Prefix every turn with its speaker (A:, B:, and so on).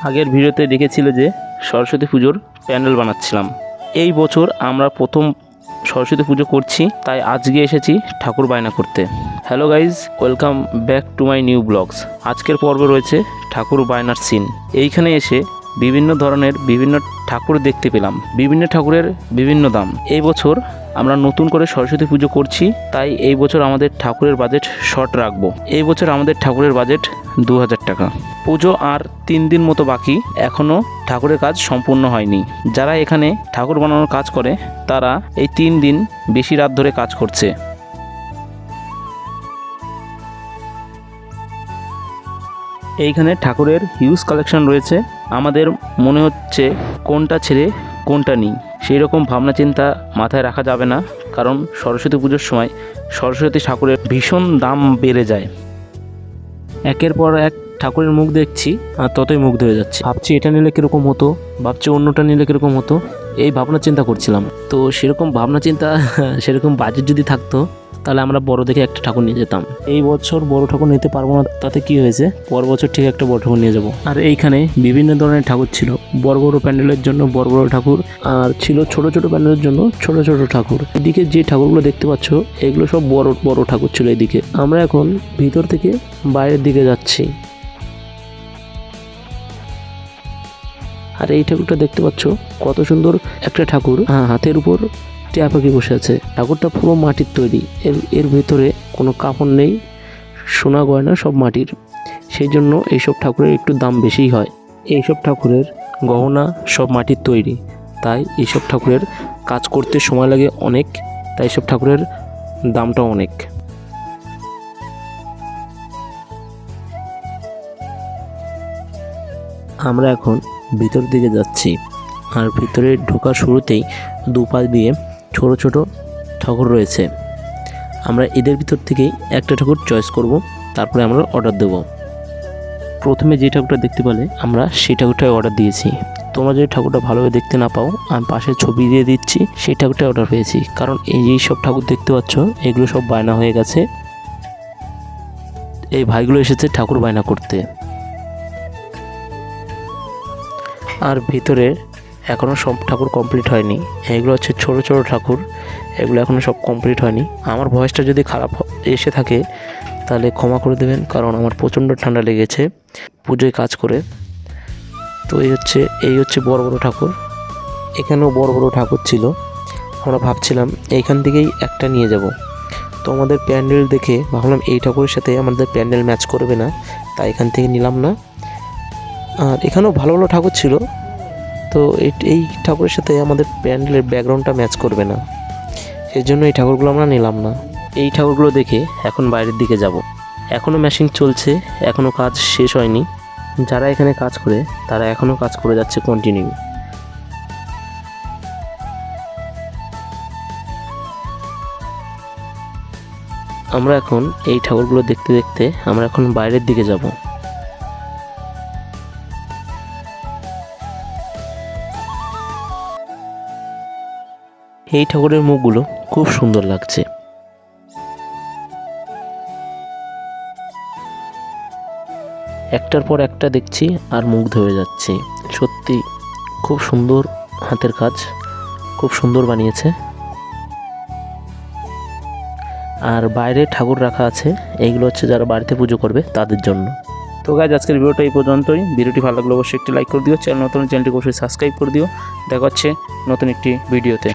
A: আগের ভিডিওতে দেখেছিল যে সরস্বতী পুজোর প্যান্ডেল বানাচ্ছিলাম। এই বছর আমরা প্রথম সরস্বতী পুজো করছি, তাই আজকে এসেছি ঠাকুর বায়না করতে। Hello guys, welcome back to my new blogs. আজকের পর্বে রয়েছে ঠাকুর বায়নার সিন। এইখানে এসে বিভিন্ন ধরনের বিভিন্ন ঠাকুর দেখতে পেলাম, বিভিন্ন ঠাকুরের বিভিন্ন দাম। এই বছর আমরা নতুন করে সরস্বতী পুজো করছি, তাই এই বছর আমাদের ঠাকুরের বাজেট শর্ট রাখবো। এই বছর আমাদের ঠাকুরের বাজেট 2000 টাকা। পুজো আর 3 দিন মতো বাকি, এখনও ঠাকুরের কাজ সম্পূর্ণ হয়নি। যারা এখানে ঠাকুর বানানোর কাজ করে তারা এই 3 দিন বেশি রাত ধরে কাজ করছে। এইখানে ঠাকুরের হিউজ কালেকশন রয়েছে। আমাদের মনে হচ্ছে কোনটা ছেড়ে কোনটা নিই, সেই রকম ভাবনা চিন্তা মাথায় রাখা যাবে না, কারণ সরস্বতী পুজোর সময় সরস্বতী ঠাকুরের ভীষণ দাম বেড়ে যায়। একের পর এক ঠাকুরের মুখ দেখছি আর ততই মুগ্ধ হয়ে যাচ্ছে। ভাবছি এটা নিলে কীরকম হতো, ভাবছি অন্যটা নিলে কীরকম হতো, এই ভাবনা চিন্তা করছিলাম। তো সেরকম ভাবনা চিন্তা সেরকম বাজেট যদি থাকতো তাহলে আমরা বড় দেখে একটা ঠাকুর নিয়ে যেতাম। এই বছর বড় ঠাকুর নিতে পারবো না, তাতে কি হয়েছে, পর বছর ঠিক একটা বড় ঠাকুর নিয়ে যাব। আর এইখানে বিভিন্ন ধরনের ঠাকুর ছিল, বড় বড় প্যান্ডেলের জন্য বড় বড় ঠাকুর, আর ছিল ছোট ছোট প্যান্ডেলের জন্য ছোট ছোট ঠাকুর। এদিকে যে ঠাকুরগুলো দেখতে পাচ্ছ এগুলো সব বড় বড় ঠাকুর ছিল। এদিকে আমরা এখন ভিতর থেকে বাইরের দিকে যাচ্ছি। আর এই ঠাকুরটা দেখতে পাচ্ছ কত সুন্দর একটা ঠাকুর, হাতের উপর টিয়া পাখি বসে আছে। ঠাকুরটা পুরো মাটির তৈরি, এর ভেতরে কোনো কাপড় নেই, সোনা গয়না সব মাটির। সেই জন্য এইসব ঠাকুরের একটু দাম বেশিই হয়। এইসব ঠাকুরের গহনা সব মাটির তৈরি, তাই এইসব ঠাকুরের কাজ করতে সময় লাগে অনেক, তাই এইসব ঠাকুরের দামটাও অনেক। আমরা এখন ভিতর দিকে যাচ্ছি, আর ভিতরে ঢোকার শুরুতেই দুপাশ দিয়ে ছোট ছোট ঠাকুর রয়েছে। আমরা এদের ভিতর থেকেই একটা ঠাকুর চয়েস করব, তারপরে আমরা অর্ডার দেব। প্রথমে যে ঠাকুরটা দেখতে পেলে আমরা সেই ঠাকুরটাই অর্ডার দিয়েছি। তোমরা যদি ঠাকুরটা ভালোভাবে দেখতে না পাও, আমি পাশে ছবি দিয়ে দিচ্ছি, সেই ঠাকুরটাই অর্ডার পেয়েছি। কারণ এই সব ঠাকুর দেখতে পাচ্ছ এগুলো সব বায়না হয়ে গেছে। এই ভাইগুলো এসেছে ঠাকুর বায়না করতে। আর ভিতরে এখনও সব ঠাকুর কমপ্লিট হয়নি। এগুলো হচ্ছে ছোট ছোট ঠাকুর, এগুলো এখনও সব কমপ্লিট হয়নি। আমার ভয়েসটা যদি খারাপ এসে থাকে তাহলে ক্ষমা করে দেবেন, কারণ আমার প্রচণ্ড ঠান্ডা লেগেছে পুজোয় কাজ করে। তো এই হচ্ছে বড় বড় ঠাকুর। এখানেও বড় বড় ঠাকুর ছিল। আমরা ভাবছিলাম এইখান থেকেই একটা নিয়ে যাব। তো আমাদের প্যান্ডেল দেখে ভাবলাম এই ঠাকুরের সাথে আমাদের প্যান্ডেল ম্যাচ করবে না, তাই এখান থেকে নিলাম না। আর এখানেও ভালো ভালো ঠাকুর ছিল, তো এই ঠাকুরের সাথে আমাদের প্যান্ডেলের ব্যাকগ্রাউন্ডটা ম্যাচ করবে না, এর জন্য এই ঠাকুরগুলো আমরা নিলাম না। এই ঠাকুরগুলো দেখে এখন বাইরের দিকে যাব। এখনও মেশিন চলছে, এখনও কাজ শেষ হয়নি। যারা এখানে কাজ করে তারা এখনও কাজ করে যাচ্ছে কন্টিনিউ। আমরা এখন এই ঠাকুরগুলো দেখতে দেখতে আমরা এখন বাইরের দিকে যাব। এই ঠাকুরের মুখগুলো খুব সুন্দর লাগছে। একটার পর একটা দেখছি আর মুগ্ধ হয়ে যাচ্ছি। সত্যি খুব সুন্দর হাতের কাজ, খুব সুন্দর বানিয়েছে। আর বাইরে ঠাকুর রাখা আছে, এইগুলো হচ্ছে যারা বাড়িতে পুজো করবে তাদের জন্য। তো গাইজ, আজকের ভিডিওটা এই পর্যন্তই। ভিডিওটি ভালো লাগলে অবশ্যই একটি লাইক করে দিও, চ্যানেলটি অবশ্যই সাবস্ক্রাইব করে দিও। দেখা হচ্ছে নতুন একটি ভিডিওতে।